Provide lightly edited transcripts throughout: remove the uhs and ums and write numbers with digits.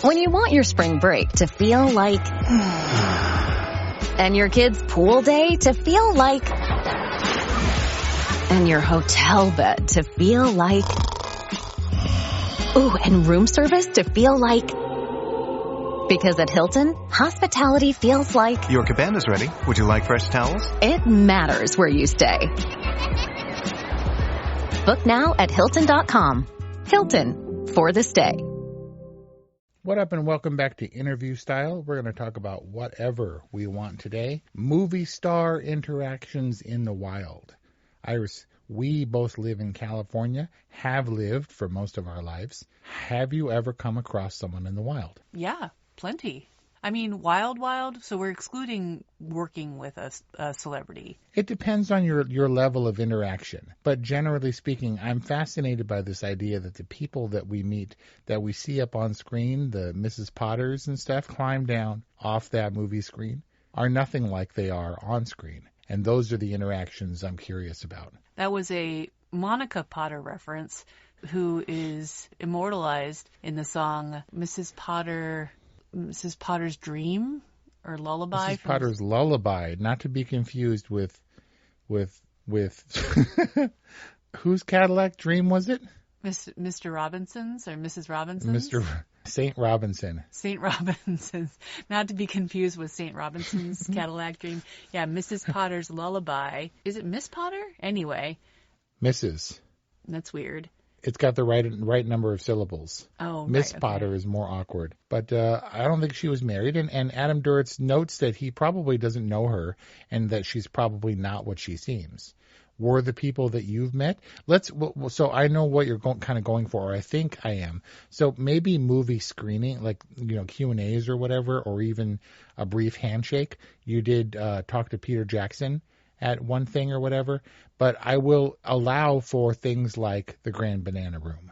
When you want your spring break to feel like... and your kids' pool day to feel like... and your hotel bed to feel like... ooh, and room service to feel like... because at Hilton, hospitality feels like... Your cabana's ready. Would you like fresh towels? It matters where you stay. Book now at Hilton.com. Hilton, for the stay. What up, and welcome back to Interview Style. We're going to talk about whatever we want today. Movie star interactions in the wild. Iris, we both live in California, have lived for most of our lives. Have you ever come across someone in the wild? Yeah, plenty. I mean, wild, so we're excluding working with a celebrity. It depends on your level of interaction. But generally speaking, I'm fascinated by this idea that the people that we meet, that we see up on screen, the Mrs. Potters and stuff, climb down off that movie screen, are nothing like they are on screen. And those are the interactions I'm curious about. That was a Monica Potter reference, who is immortalized in the song Mrs. Potter's Dream or Lullaby. Mrs. Potter's Lullaby, not to be confused with whose Cadillac Dream was it? Mr. Robinson's or Mrs. Robinson's? St. Robinson. St. Robinson's. Not to be confused with St. Robinson's Cadillac Dream. Yeah, Mrs. Potter's Lullaby. Is it Miss Potter? Anyway. Mrs. That's weird. It's got the right number of syllables. Oh, Miss right, Potter is more awkward. But I don't think she was married. And Adam Duritz notes that he probably doesn't know her and that she's probably not what she seems. Were the people that you've met? So I know what you're kind of going for, or I think I am. So maybe movie screening, like, Q&As or whatever, or even a brief handshake. You did talk to Peter Jackson at one thing or whatever, but I will allow for things like the Grand Banana Room.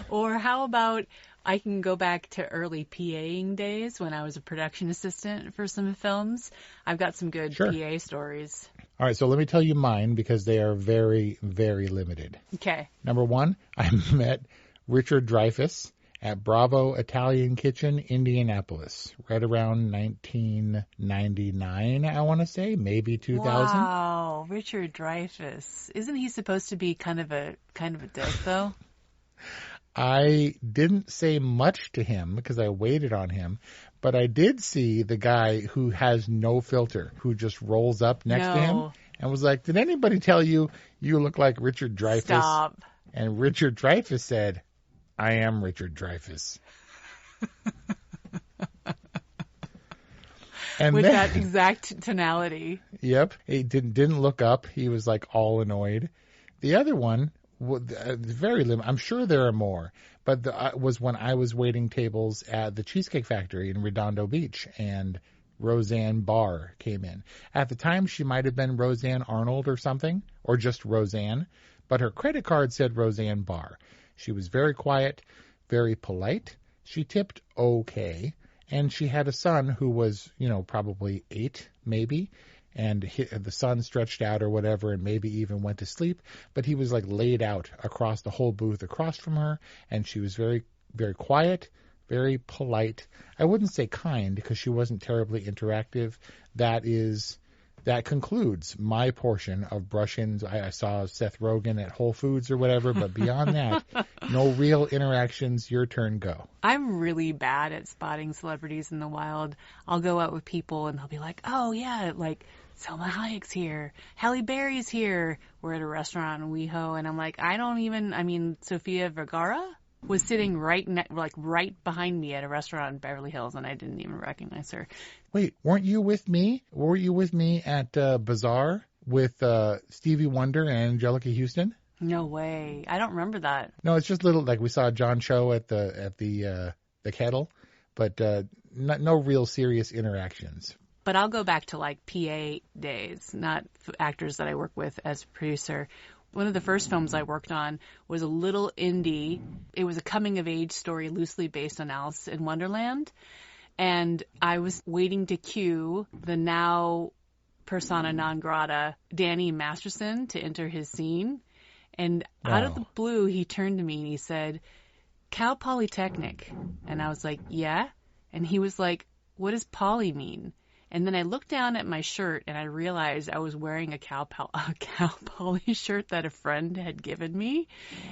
Or how about I can go back to early PAing days when I was a production assistant for some films. I've got some good PA stories. All right, so let me tell you mine because they are very, very limited. Okay. Number one, I met Richard Dreyfuss at Bravo Italian Kitchen, Indianapolis, right around 1999, I want to say, maybe 2000. Wow, Richard Dreyfuss. Isn't he supposed to be kind of a dick, though? I didn't say much to him because I waited on him, but I did see the guy who has no filter, who just rolls up next to him and was like, "Did anybody tell you look like Richard Dreyfuss?" Stop. And Richard Dreyfuss said, "I am Richard Dreyfuss." And with that exact tonality. Yep. He didn't look up. He was like all annoyed. The other one, very limited. I'm sure there are more, but was when I was waiting tables at the Cheesecake Factory in Redondo Beach, and Roseanne Barr came in. At the time, she might have been Roseanne Arnold or something, or just Roseanne, but her credit card said Roseanne Barr. She was very quiet, very polite. She tipped okay, and she had a son who was, probably 8, maybe, and the son stretched out or whatever and maybe even went to sleep, but he was like laid out across the whole booth across from her, and she was very, very quiet, very polite. I wouldn't say kind because she wasn't terribly interactive. That concludes my portion of brush-ins. I saw Seth Rogen at Whole Foods or whatever, but beyond that, no real interactions. Your turn, go. I'm really bad at spotting celebrities in the wild. I'll go out with people and they'll be like, "Oh yeah, like Selma Hayek's here, Halle Berry's here." We're at a restaurant in WeHo, and I'm like, Sofia Vergara was sitting right behind me at a restaurant in Beverly Hills, and I didn't even recognize her. Wait, weren't you with me? Were you with me at Bazaar with Stevie Wonder and Angelica Houston? No way. I don't remember that. No, it's just little, like we saw John Cho at the Kettle, but no real serious interactions. But I'll go back to like PA days, not actors that I work with as a producer. One of the first films I worked on was a little indie. It was a coming-of-age story loosely based on Alice in Wonderland. And I was waiting to cue the now persona non grata Danny Masterson to enter his scene. And out of the blue, he turned to me and he said, Cal Polytechnic. And I was like, yeah. And he was like, what does poly mean? And then I looked down at my shirt and I realized I was wearing a Cal Poly shirt that a friend had given me,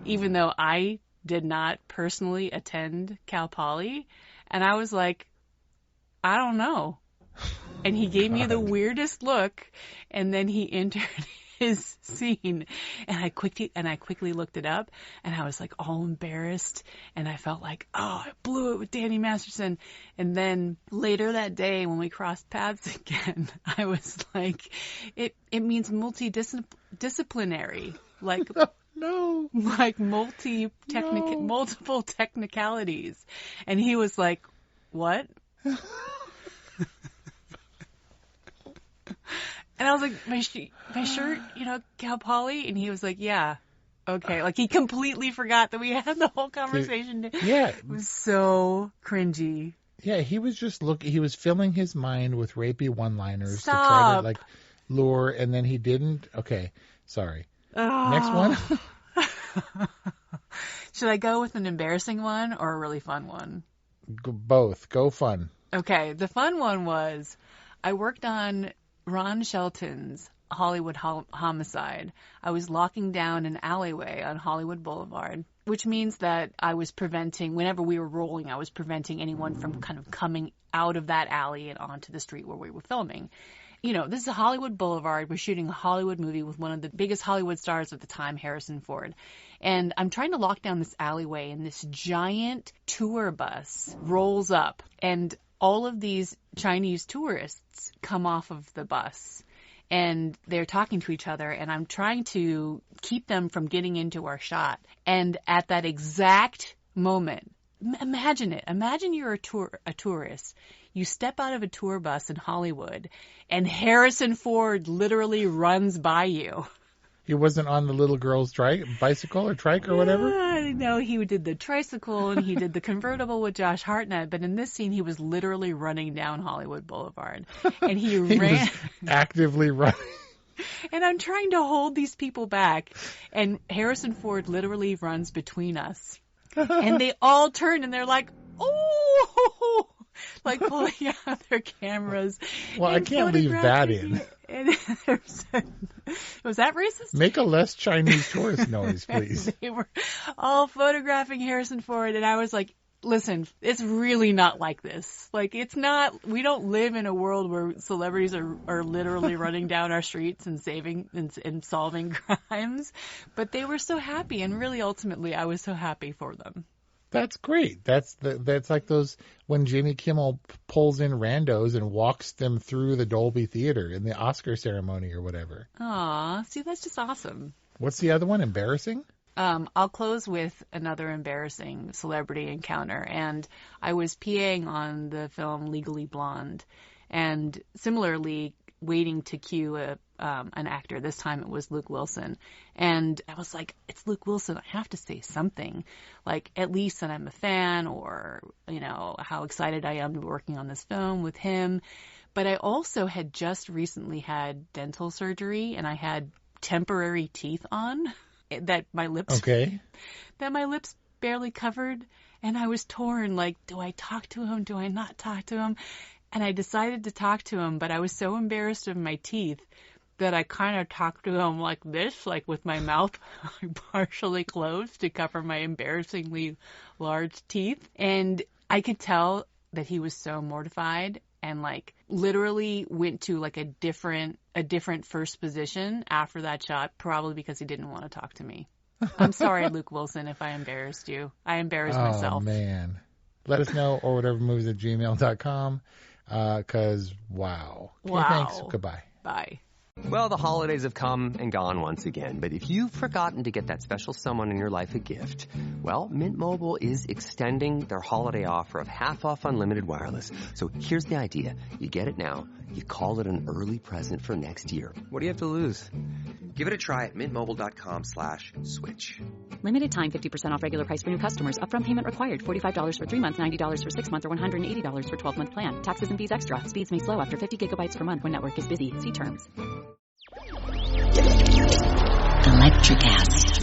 even though I did not personally attend Cal Poly. And I was like, I don't know. And he gave me the weirdest look, and then he entered his scene, and I quickly looked it up, and I was like all embarrassed, and I felt like, oh, I blew it with Danny Masterson. And then later that day when we crossed paths again, I was like, it means multidisciplinary, like No. like multiple technicalities. And he was like, what? And I was like, my shirt, Cal Poly? And he was like, yeah, okay. Like, he completely forgot that we had the whole conversation. Yeah. It was so cringy. Yeah, he was just he was filling his mind with rapey one-liners to try Stop. to, like, lure, and then he didn't. Okay, sorry. Oh. Next one? Should I go with an embarrassing one or a really fun one? Both. Go fun. Okay, the fun one was I worked on Ron Shelton's Hollywood Homicide. I was locking down an alleyway on Hollywood Boulevard, which means that I was preventing, whenever we were rolling, I was preventing anyone from kind of coming out of that alley and onto the street where we were filming. This is a Hollywood Boulevard. We're shooting a Hollywood movie with one of the biggest Hollywood stars at the time, Harrison Ford. And I'm trying to lock down this alleyway, and this giant tour bus rolls up, and all of these Chinese tourists come off of the bus, and they're talking to each other, and I'm trying to keep them from getting into our shot. And at that exact moment, imagine it. Imagine you're a tourist. You step out of a tour bus in Hollywood, and Harrison Ford literally runs by you. He wasn't on the little girl's bicycle or trike or whatever? No, he did the tricycle and he did the convertible with Josh Hartnett. But in this scene, he was literally running down Hollywood Boulevard. And he ran. Was actively running. And I'm trying to hold these people back. And Harrison Ford literally runs between us. And they all turn and they're like, oh! Like pulling out their cameras. Well, I can't leave that in. Was that racist? Make a less Chinese tourist noise, please. They were all photographing Harrison Ford, and I was like, listen, it's really not like this. Like, it's not, we don't live in a world where celebrities are literally running down our streets and saving and solving crimes. But they were so happy, and really ultimately I was so happy for them. That's great. That's like those when Jimmy Kimmel pulls in randos and walks them through the Dolby Theater in the Oscar ceremony or whatever. Aw, see, that's just awesome. What's the other one? Embarrassing? I'll close with another embarrassing celebrity encounter. And I was PAing on the film Legally Blonde, and similarly waiting to cue an actor. This time it was Luke Wilson. And I was like, it's Luke Wilson. I have to say something, like at least that I'm a fan, or, how excited I am to be working on this film with him. But I also had just recently had dental surgery, and I had temporary teeth on that my lips barely covered. And I was torn, like, do I talk to him? Do I not talk to him? And I decided to talk to him, but I was so embarrassed of my teeth that I kind of talked to him like this, like with my mouth partially closed to cover my embarrassingly large teeth. And I could tell that he was so mortified and like literally went to like a different first position after that shot, probably because he didn't want to talk to me. I'm sorry, Luke Wilson, if I embarrassed you. I embarrassed myself. Oh, man. Let us know, orwhatevermovies@gmail.com. Because, wow. Okay, thanks. Goodbye. Bye. Well, the holidays have come and gone once again, but if you've forgotten to get that special someone in your life a gift, well, Mint Mobile is extending their holiday offer of half off unlimited wireless. So here's the idea. You get it now. You call it an early present for next year. What do you have to lose? Give it a try at mintmobile.com/switch. Limited time 50% off regular price for new customers. Upfront payment required. $45 for 3 months, $90 for 6 months, or $180 for 12-month plan. Taxes and fees extra. Speeds may slow after 50 gigabytes per month when network is busy. See terms. Electricast.